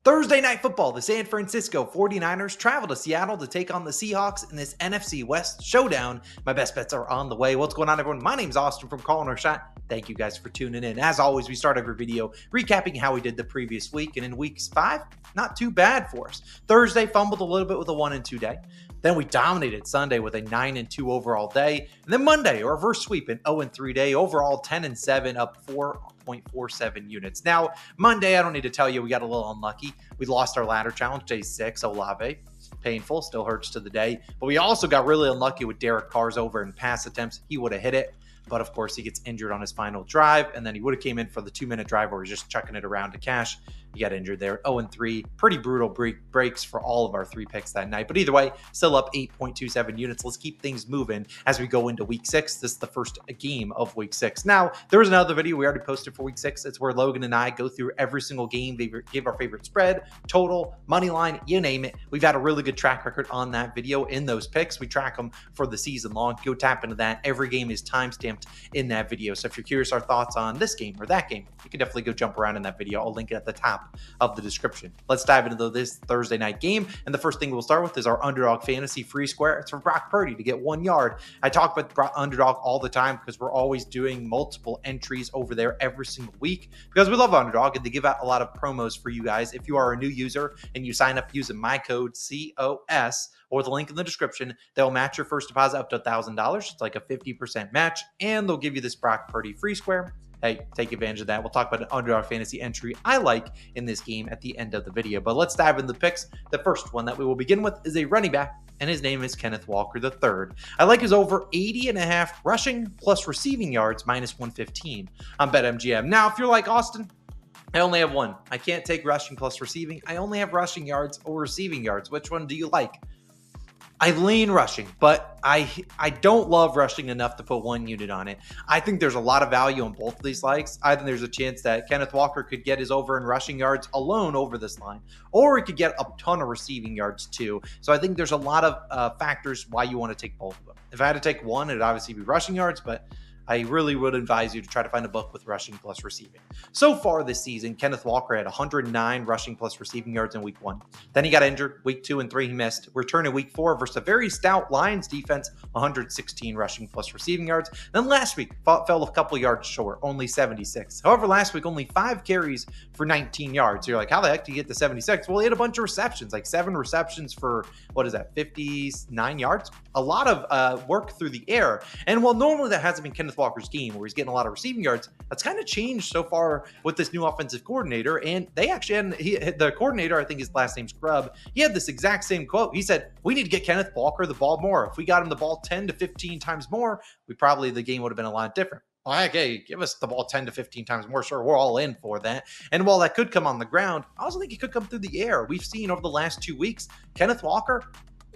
Thursday Night Football, the San Francisco 49ers travel to Seattle to take on the Seahawks in this NFC West showdown. My best bets are on the way. What's going on, everyone? My name's Austin from Calling Our Shot. Thank you guys for tuning in. As always, we start every video recapping how we did the previous week. And in weeks 5, not too bad for us. Thursday, fumbled a little bit with a 1-2 day. Then we dominated Sunday with a 9-2 overall day. And then Monday, a reverse sweep, an 0-3 day. Overall, 10-7, up 4.47 units. Now, Monday, I don't need to tell you, we got a little unlucky. We lost our ladder challenge, day 6, Olave. Painful, still hurts to the day. But we also got really unlucky with Derek Carr's over and pass attempts. He would have hit it. But of course, he gets injured on his final drive, and then he would have came in for the 2-minute drive where he's just chucking it around to cash. He got injured there. 0-3. Pretty brutal breaks for all of our 3 picks that night. But either way, still up 8.27 units. Let's keep things moving as we go into week 6. This is the first game of week 6. Now, there was another video we already posted for week 6. It's where Logan and I go through every single game. They give our favorite spread, total, money line, you name it. We've had a really good track record on that video in those picks. We track them for the season long. Go tap into that. Every game is timestamped in that video. So if you're curious our thoughts on this game or that game, you can definitely go jump around in that video. I'll link it at the top of the description. Let's dive into this Thursday night game. And the first thing we'll start with is our Underdog Fantasy Free Square. It's for Brock Purdy to get 1 yard. I talk about Underdog all the time because we're always doing multiple entries over there every single week because we love Underdog and they give out a lot of promos for you guys. If you are a new user and you sign up using my code COS or the link in the description, they'll match your first deposit up to $1,000. It's like a 50% match, and they'll give you this Brock Purdy Free Square. Hey, take advantage of that. We'll talk about an Underdog Fantasy entry I like in this game at the end of the video. But let's dive into the picks. The first one that we will begin with is a running back, and his name is Kenneth Walker III. I like his over 80.5 rushing plus receiving yards minus 115 on BetMGM. Now, if you're like Austin, I only have one. I can't take rushing plus receiving. I only have rushing yards or receiving yards. Which one do you like? I lean rushing, but I don't love rushing enough to put 1 unit on it. I think there's a lot of value on both of these likes. I think there's a chance that Kenneth Walker could get his over in rushing yards alone over this line, or he could get a ton of receiving yards too. So I think there's a lot of factors why you want to take both of them. If I had to take one, it'd obviously be rushing yards, but I really would advise you to try to find a book with rushing plus receiving. So far this season, Kenneth Walker had 109 rushing plus receiving yards in week 1. Then he got injured. Week 2 and 3, he missed. Return in week 4 versus a very stout Lions defense, 116 rushing plus receiving yards. Then last week, fell a couple yards short, only 76. However, last week, only 5 carries for 19 yards. So you're like, how the heck do you get to 76? Well, he had a bunch of receptions, like 7 receptions for, 59 yards? A lot of work through the air. And while normally that hasn't been Kenneth Walker's game where he's getting a lot of receiving yards, that's kind of changed so far with this new offensive coordinator. And they actually had the coordinator, I think his last name's Grubb, he had this exact same quote. He said, we need to get Kenneth Walker the ball more. If we got him the ball 10 to 15 times more, the game would have been a lot different. Okay, give us the ball 10 to 15 times more. Sure, we're all in for that. And while that could come on the ground, I also think it could come through the air. We've seen over the last 2 weeks, Kenneth Walker,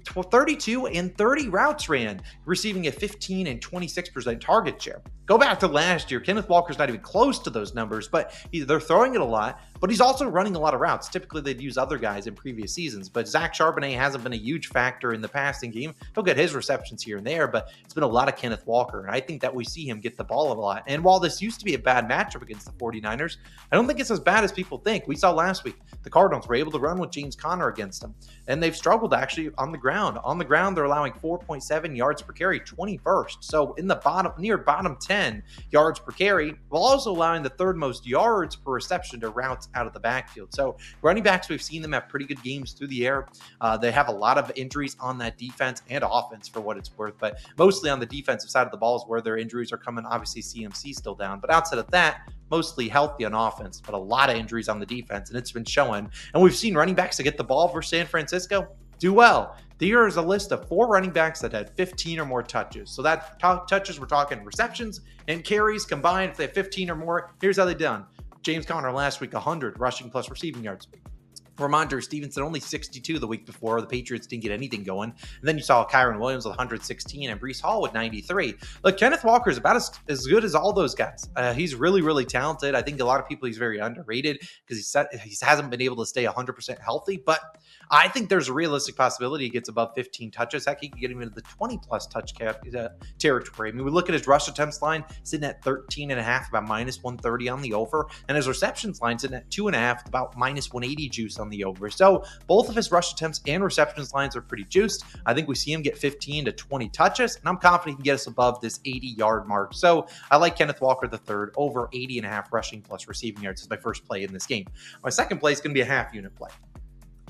32 and 30 routes ran, receiving a 15 and 26% target share. Go back to last year. Kenneth Walker's not even close to those numbers, but they're throwing it a lot, but he's also running a lot of routes. Typically, they'd use other guys in previous seasons, but Zach Charbonnet hasn't been a huge factor in the passing game. He'll get his receptions here and there, but it's been a lot of Kenneth Walker, and I think that we see him get the ball a lot. And while this used to be a bad matchup against the 49ers, I don't think it's as bad as people think. We saw last week, the Cardinals were able to run with James Conner against them, and they've struggled actually on the ground. On the ground, they're allowing 4.7 yards per carry, 21st. So in the bottom 10 yards per carry, while also allowing the 3rd most yards per reception to routes out of the backfield. So running backs, we've seen them have pretty good games through the air. They have a lot of injuries on that defense and offense for what it's worth, but mostly on the defensive side of the ball is where their injuries are coming. Obviously, CMC still down, but outside of that, mostly healthy on offense, but a lot of injuries on the defense, and it's been showing. And we've seen running backs that get the ball for San Francisco do well. Here is a list of 4 running backs that had 15 or more touches. So that touches, we're talking receptions and carries combined. If they have 15 or more, here's how they done. James Conner last week, 100 rushing plus receiving yards. Ramondre Stevenson only 62 the week before. The Patriots didn't get anything going. And then you saw Kyron Williams with 116 and Breece Hall with 93. Look, Kenneth Walker is about as good as all those guys. He's really, really talented. I think a lot of people he's very underrated because he hasn't been able to stay 100% healthy. But I think there's a realistic possibility he gets above 15 touches. Heck, he can get him into the 20-plus touch cap territory. I mean, we look at his rush attempts line sitting at 13.5, about minus 130 on the over. And his receptions line sitting at 2.5, about minus 180 juice on the over. So both of his rush attempts and receptions lines are pretty juiced. I think we see him get 15 to 20 touches, and I'm confident he can get us above this 80-yard mark. So I like Kenneth Walker III over 80.5 rushing plus receiving yards as my first play in this game. My second play is going to be a half unit play.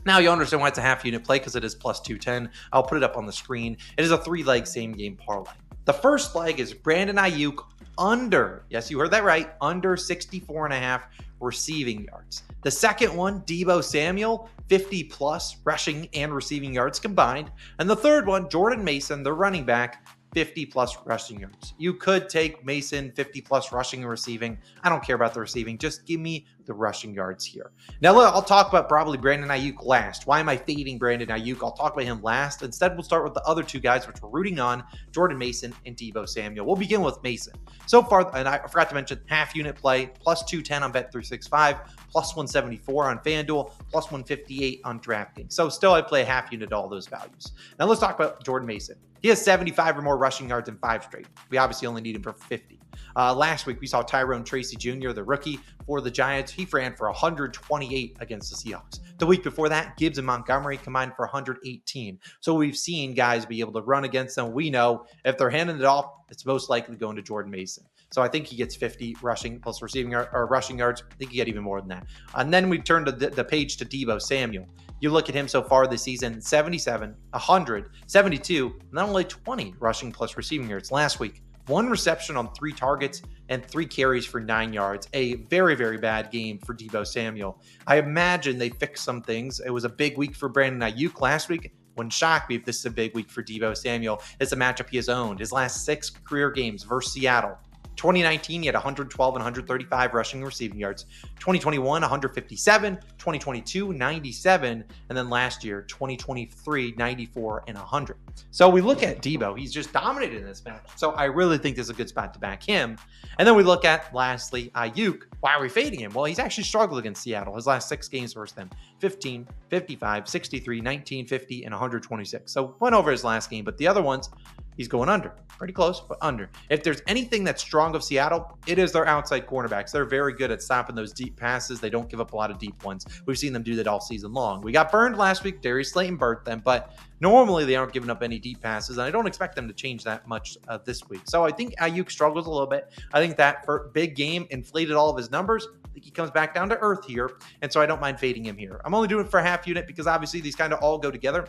Now you understand why it's a half unit play, because it is plus 210. I'll put it up on the screen. It is a 3-leg same game parlay. The first leg is Brandon Ayuk under, yes, you heard that right, under 64.5 receiving yards. The second one, Deebo Samuel, 50 plus rushing and receiving yards combined. And the third one, Jordan Mason, the running back, 50 plus rushing yards. You could take Mason 50 plus rushing and receiving. I don't care about the receiving. Just give me the rushing yards here. Now, look, I'll talk about probably Brandon Ayuk last. Why am I fading Brandon Ayuk? I'll talk about him last. Instead, we'll start with the other two guys, which we're rooting on, Jordan Mason and Deebo Samuel. We'll begin with Mason. So far, and I forgot to mention, half unit play, plus 210 on Bet365, plus 174 on FanDuel, plus 158 on DraftKings. So still, I play a half unit to all those values. Now, let's talk about Jordan Mason. He has 75 or more rushing yards in 5 straight. We obviously only need him for 50. Last week, we saw Tyrone Tracy Jr., the rookie for the Giants. He ran for 128 against the Seahawks. The week before that, Gibbs and Montgomery combined for 118. So we've seen guys be able to run against them. We know if they're handing it off, it's most likely going to Jordan Mason. So I think he gets 50 rushing plus receiving or rushing yards. I think he get even more than that. And then we turn to the page to Deebo Samuel. You look at him so far this season, 77, 100, 72, and then only 20 rushing plus receiving yards. Last week, 1 reception on 3 targets and 3 carries for 9 yards. A very, very bad game for Deebo Samuel. I imagine they fixed some things. It was a big week for Brandon Ayuk last week. Wouldn't shock me if this is a big week for Deebo Samuel. It's a matchup he has owned. His last 6 career games versus Seattle. 2019, he had 112 and 135 rushing and receiving yards. 2021, 157. 2022, 97. And then last year, 2023, 94 and 100. So we look at Deebo. He's just dominated in this match. So I really think this is a good spot to back him. And then we look at, lastly, Ayuk. Why are we fading him? Well, he's actually struggled against Seattle. His last 6 games versus them, 15, 55, 63, 19, 50, and 126. So went over his last game, but the other ones, he's going under. Pretty close, but under. If there's anything that's strong of Seattle, it is their outside cornerbacks. They're very good at stopping those deep passes. They don't give up a lot of deep ones. We've seen them do that all season long. We got burned last week. Darius Slayton burnt them, but normally they aren't giving up any deep passes, and I don't expect them to change that much this week. So I think Ayuk struggles a little bit. I think that for big game inflated all of his numbers. I think he comes back down to earth here, and so I don't mind fading him here. I'm only doing it for a half unit because obviously these kind of all go together.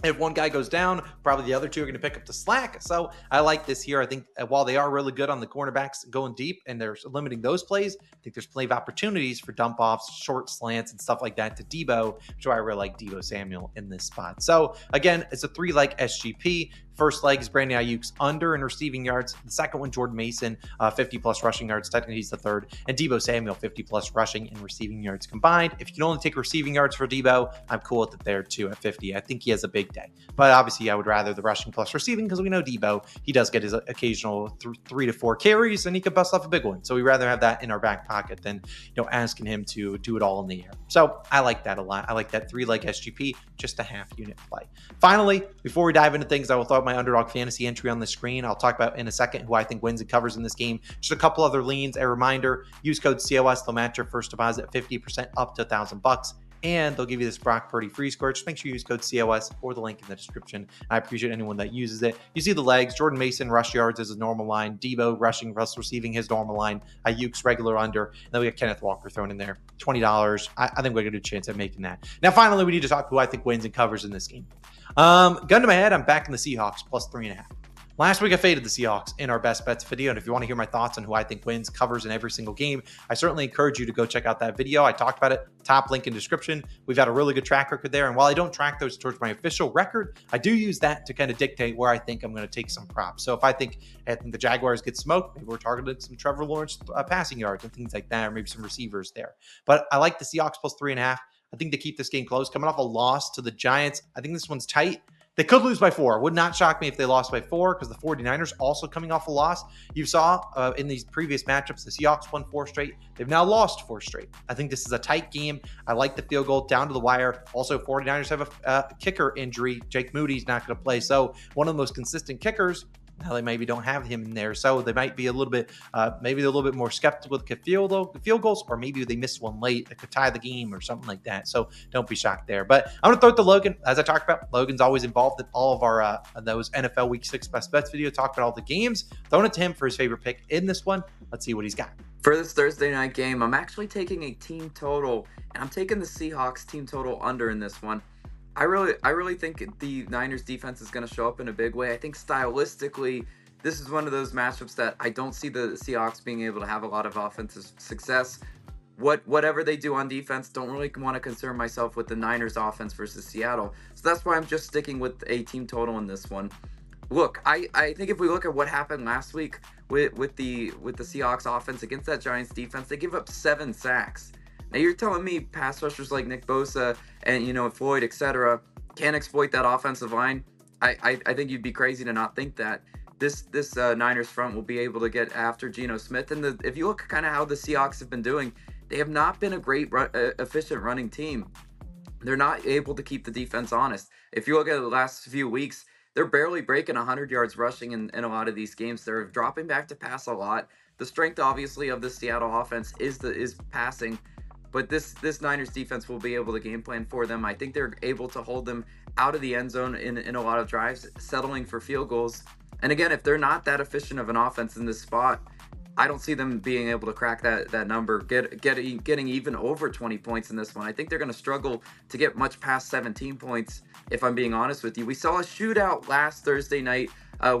If one guy goes down, probably the other two are going to pick up the slack. So I like this here. I think while they are really good on the cornerbacks going deep and they're limiting those plays, I think there's plenty of opportunities for dump offs, short slants, and stuff like that to Deebo, which is why I really like Deebo Samuel in this spot. So again, it's a 3-leg SGP. First leg is Brandon Ayuk's under in receiving yards. The second one, Jordan Mason, 50 plus rushing yards. Technically, he's the third. And Deebo Samuel, 50 plus rushing and receiving yards combined. If you can only take receiving yards for Deebo, I'm cool with it there too at 50. I think he has a big day. But obviously, I would rather the rushing plus receiving because we know Deebo, he does get his occasional 3 to 4 carries and he could bust off a big one. So we'd rather have that in our back pocket than asking him to do it all in the air. So I like that a lot. I like that 3-leg SGP, just a half unit play. Finally, before we dive into things, I will throw up my Underdog fantasy entry on the screen. I'll talk about in a second who I think wins and covers in this game. Just a couple other leans. A reminder, use code COS. They'll match your first deposit 50% up to $1,000. And they'll give you this Brock Purdy free score. Just make sure you use code COS or the link in the description. I appreciate anyone that uses it. You see the legs. Jordan Mason, rush yards is a normal line. Deebo, rushing plus receiving, his normal line. Ayuk's regular under. And then we got Kenneth Walker thrown in there. $20. I think we're going to do a chance at making that. Now, finally, we need to talk who I think wins and covers in this game. Gun to my head, I'm backing the Seahawks plus 3.5. Last week, I faded the Seahawks in our best bets video, and if you want to hear my thoughts on who I think wins, covers in every single game, I certainly encourage you to go check out that video. I talked about it, top link in description. We've had a really good track record there, and while I don't track those towards my official record, I do use that to kind of dictate where I think I'm going to take some props. So if I think the Jaguars get smoked, maybe we're targeting some Trevor Lawrence passing yards and things like that, or maybe some receivers there. But I like the Seahawks plus 3.5. I think they keep this game close. Coming off a loss to the Giants, I think this one's tight. They could lose by 4. Would not shock me if they lost by 4 because the 49ers also coming off a loss. You saw in these previous matchups, the Seahawks won 4 straight. They've now lost 4 straight. I think this is a tight game. I like the field goal down to the wire. Also, 49ers have a kicker injury. Jake Moody's not going to play. So one of the most consistent kickers Now they maybe don't have him in there, so they might be a little bit, maybe a little bit more skeptical with field goals, or maybe they missed one late that could tie the game or something like that. So don't be shocked there. But I'm gonna throw it to Logan, as I talked about. Logan's always involved in all of our those NFL Week 6 best bets video, talk about all the games. Throwing it to him for his favorite pick in this one. Let's see what he's got. For this Thursday night game, I'm actually taking a team total, and I'm taking the Seahawks team total under in this one. I really think the Niners defense is going to show up in a big way. I think stylistically, this is one of those matchups that I don't see the Seahawks being able to have a lot of offensive success. Whatever they do on defense, don't really want to concern myself with the Niners offense versus Seattle. So that's why I'm just sticking with a team total in this one. Look, I think if we look at what happened last week with the Seahawks offense against that Giants defense, they give up 7 sacks. Now you're telling me pass rushers like Nick Bosa and Floyd, etc., can't exploit that offensive line? I think you'd be crazy to not think that this Niners front will be able to get after Geno Smith. And if you look kind of how the Seahawks have been doing, they have not been a great efficient running team. They're not able to keep the defense honest. If you look at the last few weeks, they're barely breaking 100 yards rushing in a lot of these games. They're dropping back to pass a lot. The strength, obviously, of the Seattle offense is passing, but this Niners defense will be able to game plan for them. I think they're able to hold them out of the end zone in a lot of drives, settling for field goals. And again, if they're not that efficient of an offense in this spot, I don't see them being able to crack that number, getting even over 20 points in this one. I think they're going to struggle to get much past 17 points, if I'm being honest with you. We saw a shootout last Thursday night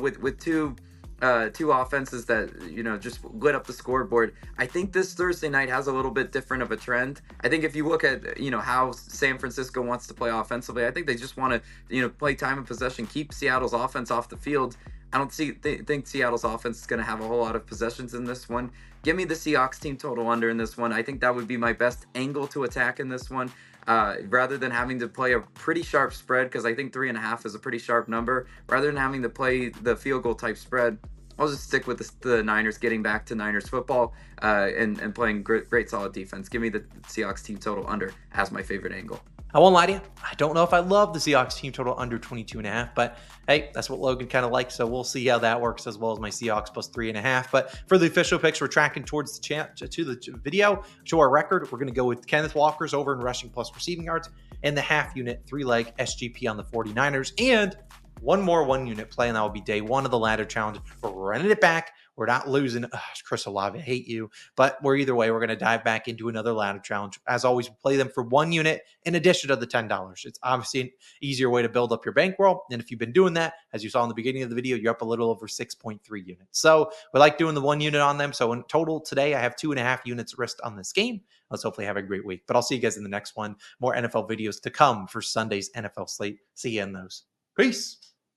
with two offenses that just lit up the scoreboard. I think this Thursday night has a little bit different of a trend. I think if you look at how San Francisco wants to play offensively, I think they just want to play time and possession, keep Seattle's offense off the field. I don't think Seattle's offense is going to have a whole lot of possessions in this one. Give me the Seahawks team total under in this one. I think that would be my best angle to attack in this one, rather than having to play a pretty sharp spread, because I think 3.5 is a pretty sharp number. Rather than having to play the field goal type spread, I'll just stick with the Niners getting back to Niners football and playing great solid defense. Give me the Seahawks team total under as my favorite angle. I won't lie to you. I don't know if I love the Seahawks team total under 22.5, but hey, that's what Logan kind of likes. So we'll see how that works, as well as my Seahawks plus 3.5. But for the official picks, we're tracking towards the video. Show our record. We're going to go with Kenneth Walker's over in rushing plus receiving yards and the half unit 3-leg SGP on the 49ers, and one more 1-unit play, and that will be day 1 of the ladder challenge. We're running it back. We're not losing. Chris Olave, I hate you. But either way, we're going to dive back into another ladder challenge. As always, we play them for 1 unit in addition to the $10. It's obviously an easier way to build up your bankroll. And if you've been doing that, as you saw in the beginning of the video, you're up a little over 6.3 units. So we like doing the 1 unit on them. So in total today, I have 2.5 units risked on this game. Let's hopefully have a great week. But I'll see you guys in the next one. More NFL videos to come for Sunday's NFL slate. See you in those. Peace.